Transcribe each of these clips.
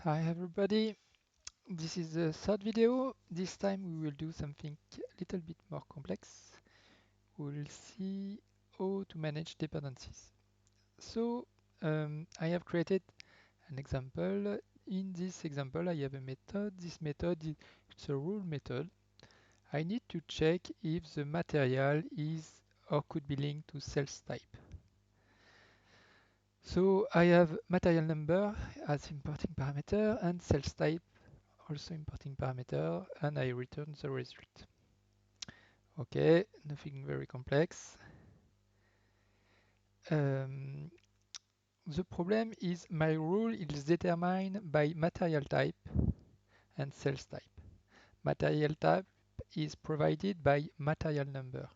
Hi everybody, this is the third video. This time we will do something a little bit more complex. We will see how to manage dependencies. So I have created an example. In this example I have a method. This method is it's a rule method. I need to check if the material is or could be linked to sales type. So I have material number as importing parameter and sales type also importing parameter, and I return the result. Okay, nothing very complex. Um, the problem is my rule is determined by material type and sales type. Material type is provided by material number.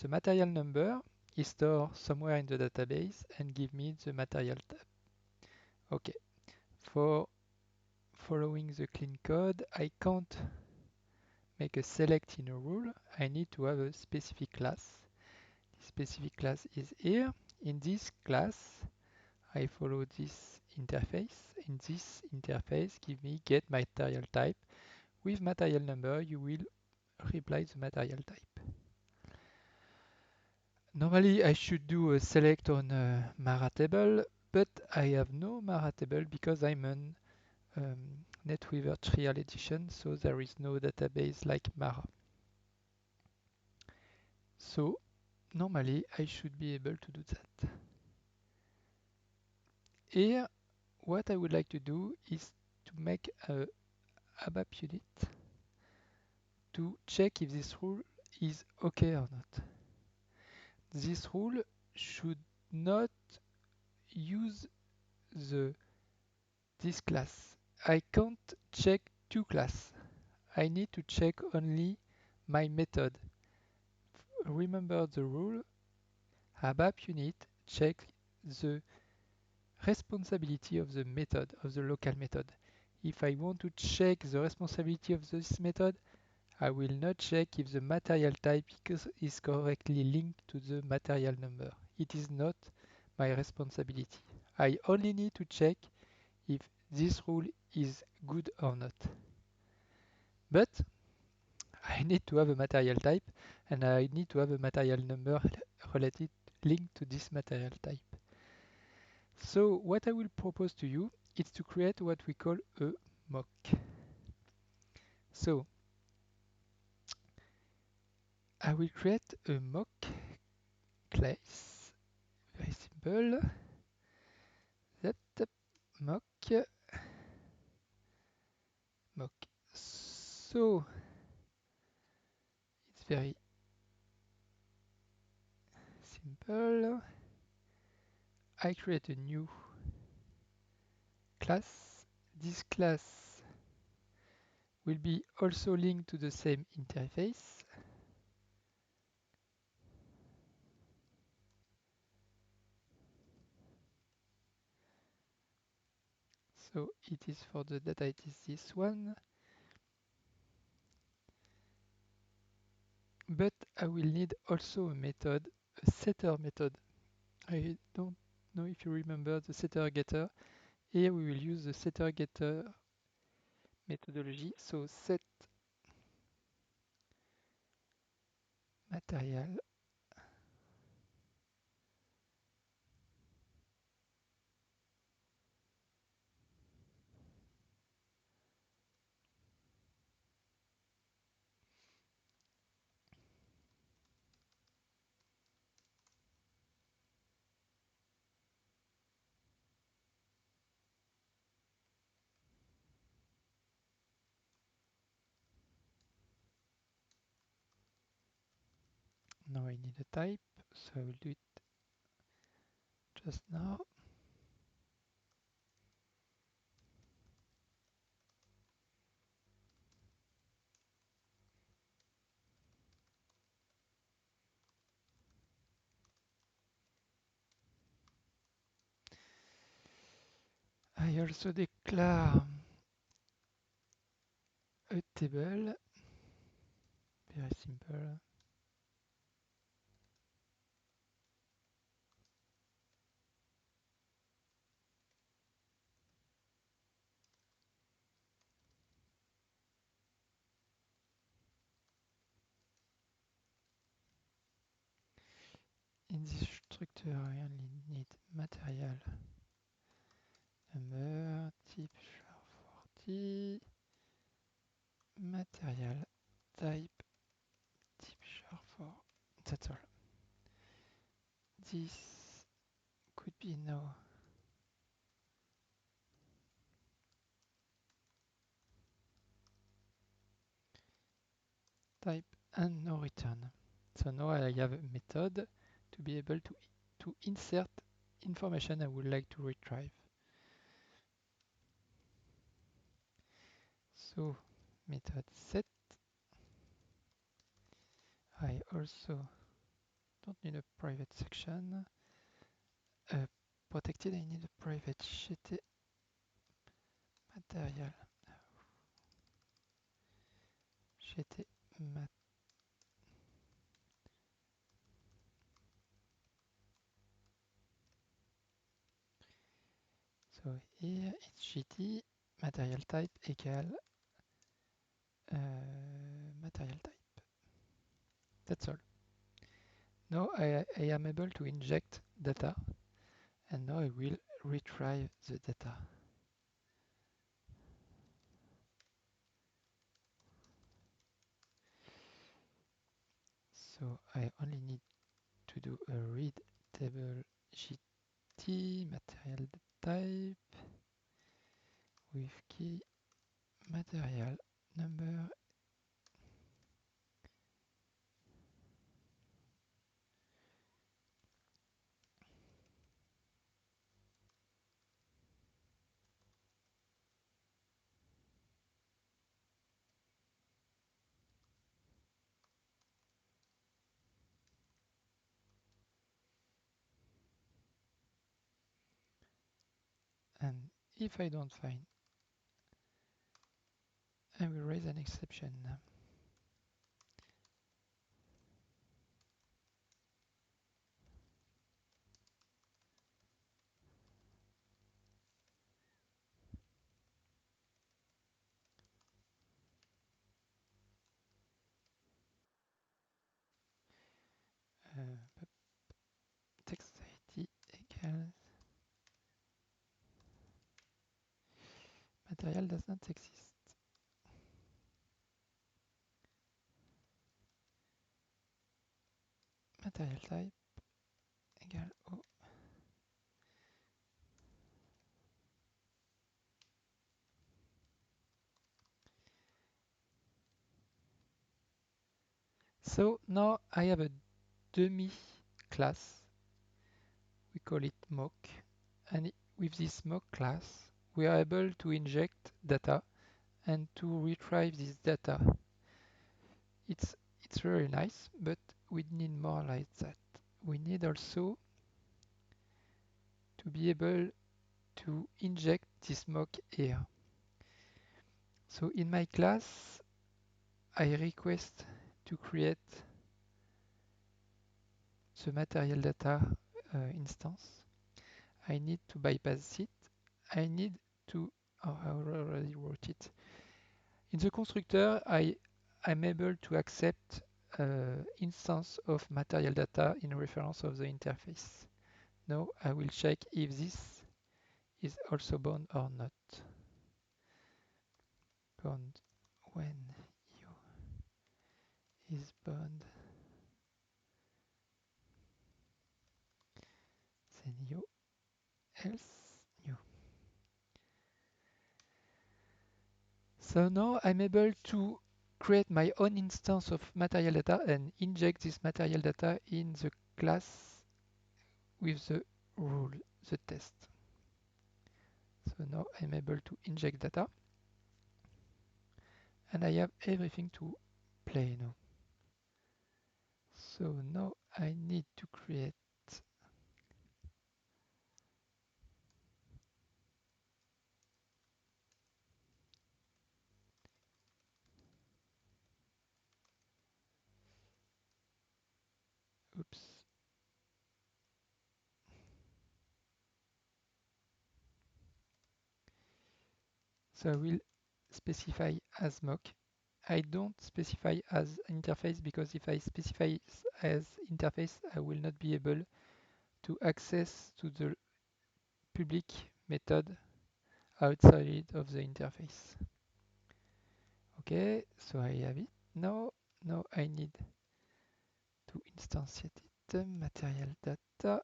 The material number is stored somewhere in the database and give me the material type. Okay, for following the clean code, I can't make a select in a rule. I need to have a specific class. Specific class is here. In this class, I follow this interface. In this interface, give me get material type. With material number, you will reply the material type. Normally, I should do a select on Mara table, but I have no Mara table because I'm an NetWeaver Trial Edition, so there is no database like Mara. So normally, I should be able to do that. Here, what I would like to do is to make a ABAP unit to check if this rule is okay or not. This rule should not use this class. I can't check two classes. I need to check only my method. Remember the rule, ABAP unit check the responsibility of the method, of the local method. If I want to check the responsibility of this method, I will not check if the material type is correctly linked to the material number. It is not my responsibility. I only need to check if this rule is good or not. But I need to have a material type and I need to have a material number related linked to this material type. So what I will propose to you is to create what we call a mock. So I will create a mock class. Very simple. That mock mock. So it's very simple. I create a new class. This class will be also linked to the same interface. So it is for the data, it is this one. But I will need also a method, a setter method. I don't know if you remember the setter getter. Here we will use the setter getter methodology. So set material. Now I need a type, so I will do it just now. I also declare a table, very simple. In this structure, I only need material number, type SHA-40, material type, type SHA-4. That's all. This could be now type and no return. So now I have a method to be able to insert information I would like to retrieve. So method set. I also don't need a private section. Protected, I need a private GT material. GT mat. So here it's GT material type equal material type. That's all. Now I am able to inject data, and now I will retrieve the data. So I only need to do a read table GT material type with key material number and if I don't find, I will raise an exception. Uh, text ID equals material does not exist. Material type equal O. So now I have a dummy class. We call it mock. And with this mock class, we are able to inject data and to retrieve this data. It's very nice, but we need more like that. We need also to be able to inject this mock here. So in my class, I request to create the material data instance. I need to bypass it. I need to, oh, I already wrote it. In the constructor, I'm able to accept instance of material data in reference of the interface. Now I will check if this is also bound or not. Bound when u is bound, then u else new. So now I'm able to create my own instance of material data and inject this material data in the class with the rule, the test. So now I'm able to inject data and I have everything to play now. So now I need to create oops. So I will specify as mock I don't specify as interface because if I specify as interface, I will not be able to access to the public method outside of the interface. Okay, so I have it. Now I need to instantiate it. Material data.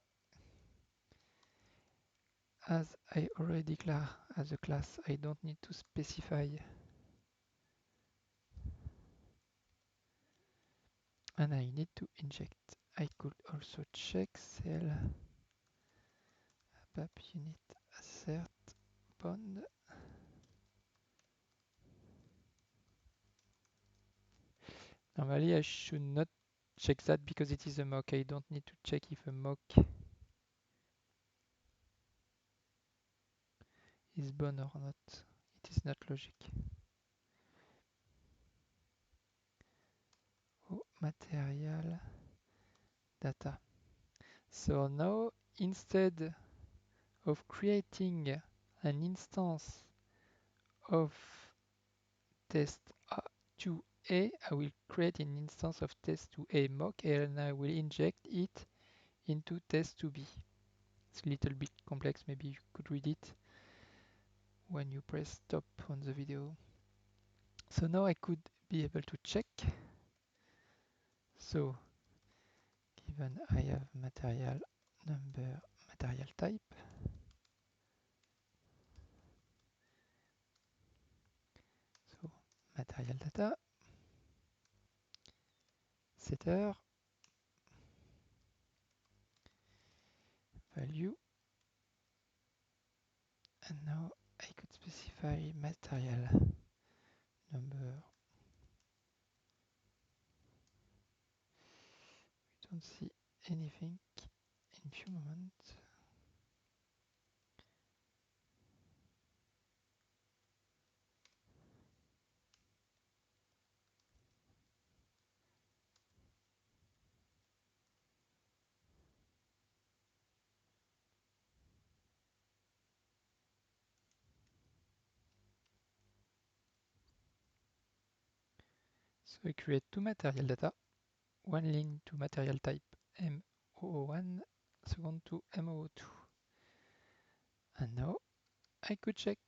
As I already declare as a class, I don't need to specify, and I need to inject. I could also check cell ABAP unit assert bond. Normally I should not check that because it is a mock. I don't need to check if a mock is bond or not. It is not logic. Oh, material data. So now instead of creating an instance of test2a, I will create an instance of test2a mock and I will inject it into test2b. It's a little bit complex, maybe you could read it when you press stop on the video. So now I could be able to check. So given I have material number, material type, so material data, setter, value, and now I could specify material number. We don't see anything in few moments. So we create two material data, one link to material type M001, second to M002. And now I could check.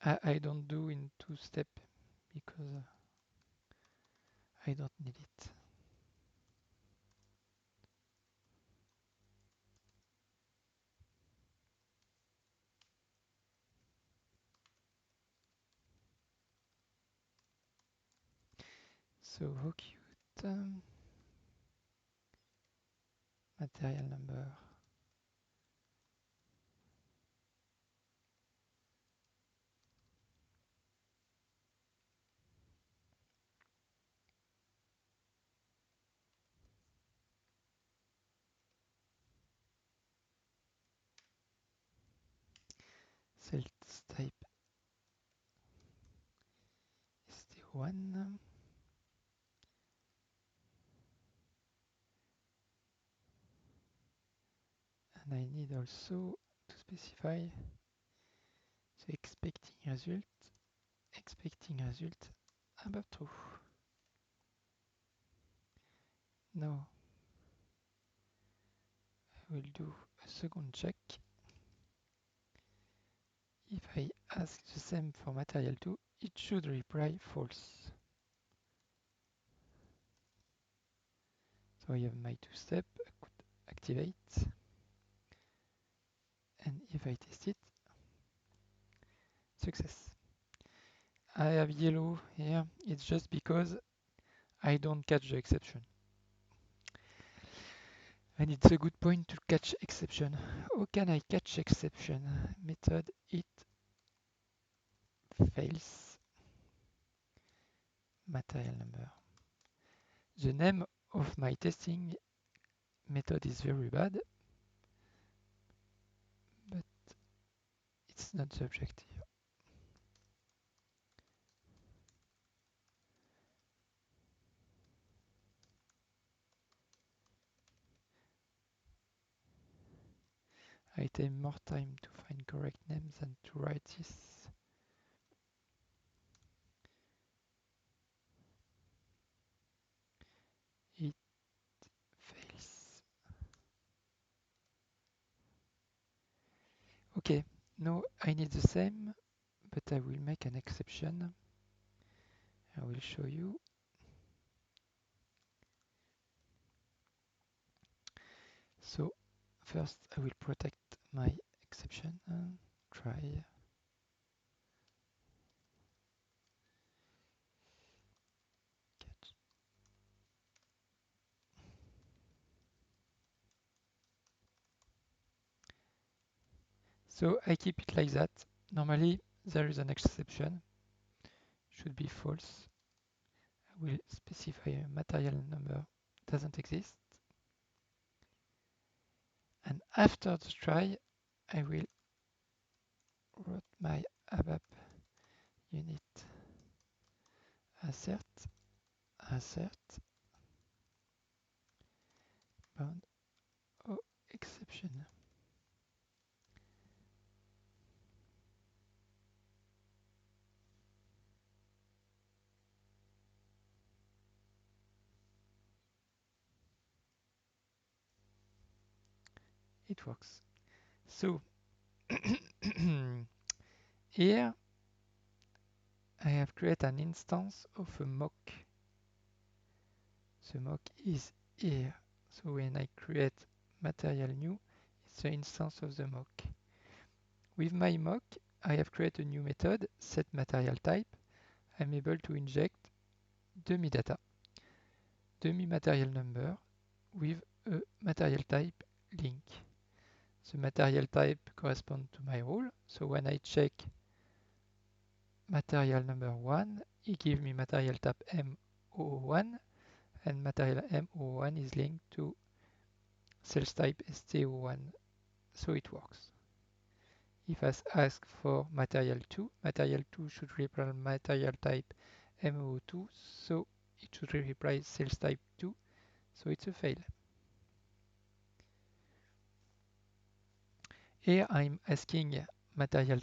I don't do in two step because I don't need it. So how cute. Material number. Cell type ST1. And I need also to specify the expecting result above true. Now I will do a second check. If I ask the same for material 2, it should reply false. So I have my two-step, I could activate, and if I test it, success. I have yellow here, it's just because I don't catch the exception. And it's a good point to catch exception. How can I catch exception? Method it fails material number. The name of my testing method is very bad, but it's not the objective. take more time to find correct names than to write this. It fails. Okay, now I need the same, but I will make an exception. I will show you. So first I will protect my exception and try. Catch. So I keep it like that. Normally there is an exception, should be false. I will specify a material number doesn't exist. And after the try, I will write my ABAP unit assert bound O exception. It works. So here I have created an instance of a mock. The mock is here. So when I create material new, it's the instance of the mock. With my mock, I have created a new method, set material type. I'm able to inject dummy data, dummy material number with a material type link. The material type corresponds to my rule. So when I check material number 1, it gives me material type M001, and material M01 is linked to sales type ST01. So it works. If I ask for material 2 should reply material type M02, so it should reply sales type 2, so it's a fail. Here I'm asking material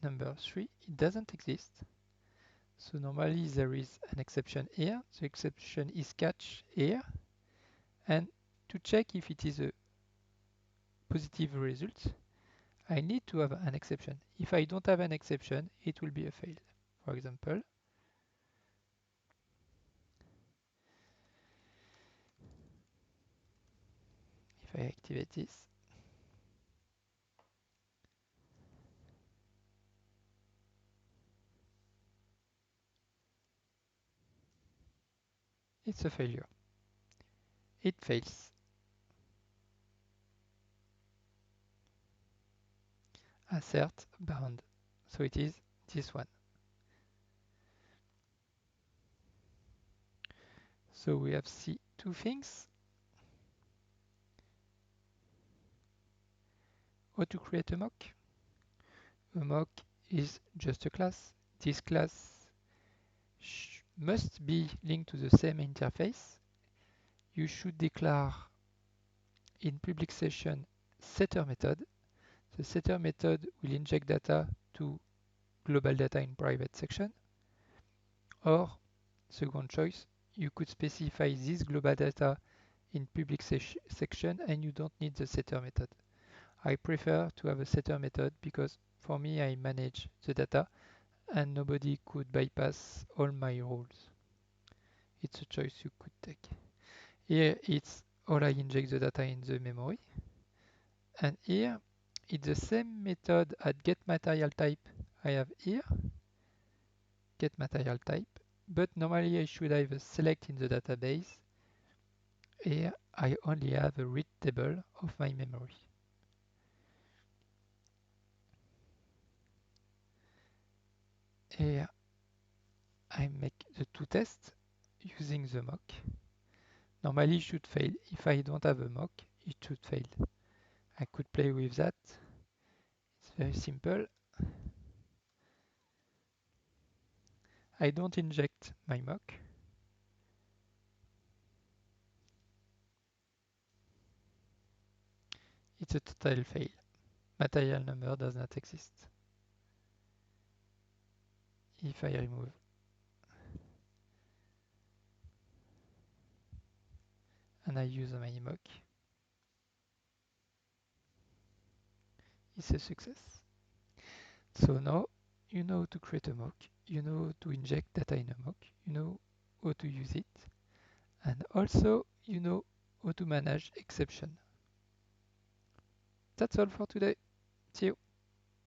number 3, it doesn't exist. So normally there is an exception here, the exception is catch here, and to check if it is a positive result, I need to have an exception. If I don't have an exception, it will be a fail. For example, if I activate this, it's a failure. It fails. Assert bound. So it is this one. So we have see two things. How to create a mock. A mock is just a class. This class must be linked to the same interface. You should declare in public session setter method. The setter method will inject data to global data in private section. Or, second choice, you could specify this global data in public section and you don't need the setter method. I prefer to have a setter method because for me I manage the data and nobody could bypass all my rules. It's a choice you could take. Here it's all I inject the data in the memory. And here it's the same method at getMaterialType I have here, getMaterialType, but normally I should have a select in the database. Here I only have a read table of my memory. Here I make the two tests using the mock. Normally it should fail. If I don't have a mock, it should fail. I could play with that. It's very simple. I don't inject my mock. It's a total fail. Material number does not exist. If I remove and I use my mock, it's a success. So now you know how to create a mock, you know how to inject data in a mock, you know how to use it, and also you know how to manage exception. That's all for today. See you.